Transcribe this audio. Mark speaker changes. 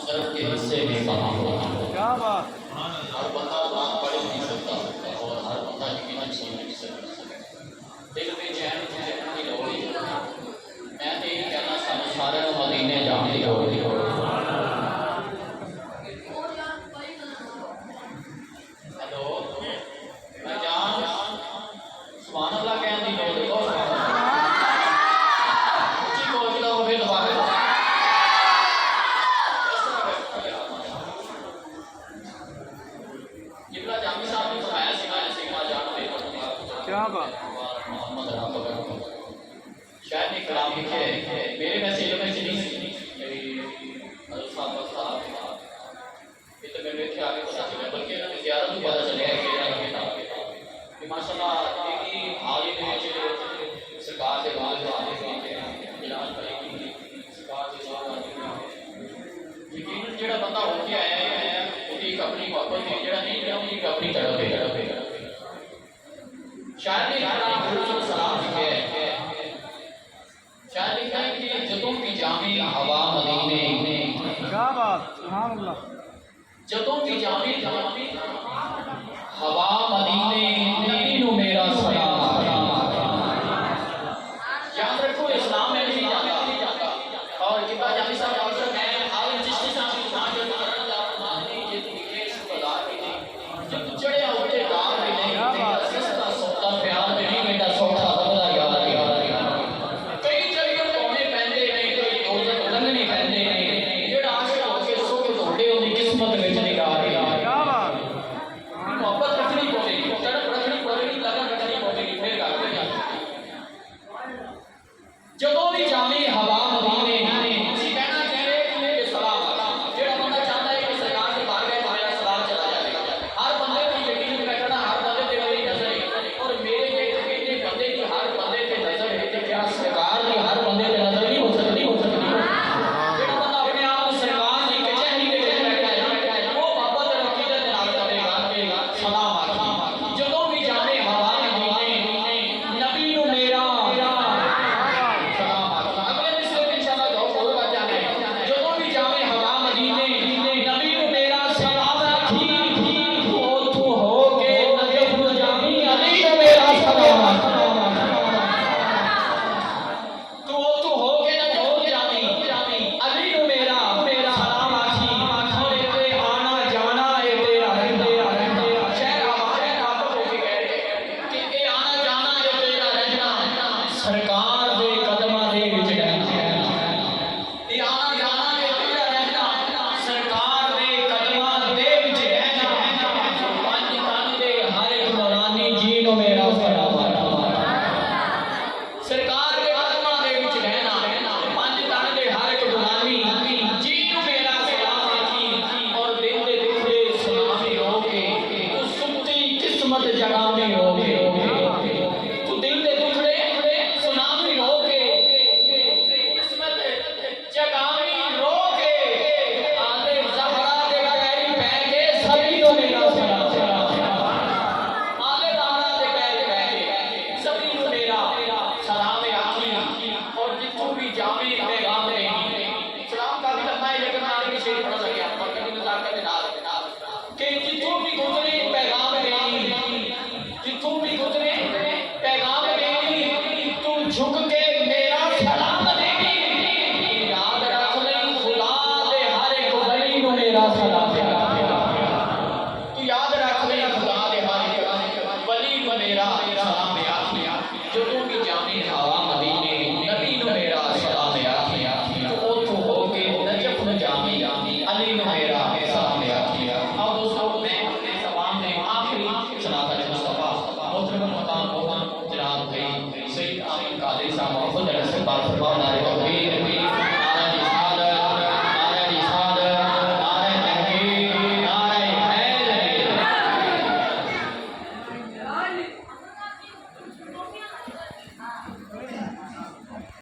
Speaker 1: शर्फ के हिस्से में कहा होता है।
Speaker 2: क्या बात।
Speaker 1: हर बंदा बात पढ़ नहीं सकता और हर बंदा यकीनन सुन नहीं सकता। दिल बेचैन चैन की लोड़ ही मैं तो यही कहना सानू सारे मदीने जाने की लोड़ ही हेलो मैं जान सुभान अल्लाह कहने की लोड़ देखो उची कोच लो फिर दोबारा जिब्रा जामी साहब ने बताया सिखा जानते
Speaker 2: क्या बात।
Speaker 1: शायद एक कलाम लिखे मेरे वैसे इल्म में नहीं मेरी हजरत साहब ये तो मैं देखे आगे पता चला बल्कि इन्होंने ज़्यादा भी पता चले कि माशाल्लाह एक ही हाल ही में सरकार के बाद इलाज करेगी सरकार के साथ यकीनन जेड़ा बंदा हो के आया है उसकी अपनी वापस जेड़ा नहीं गया उसकी अपनी तरफ है शायद एक सलाम लिखे शायद लिखा है कि जदों की जामी हवा मदीने
Speaker 2: क्या बात। सुभान अल्लाह।
Speaker 1: जदों की जामी हवा मदीने नबी नु मेरा सलाम। याद रखो इस्लाम में नहीं जाता और जिब्रा जामी साहब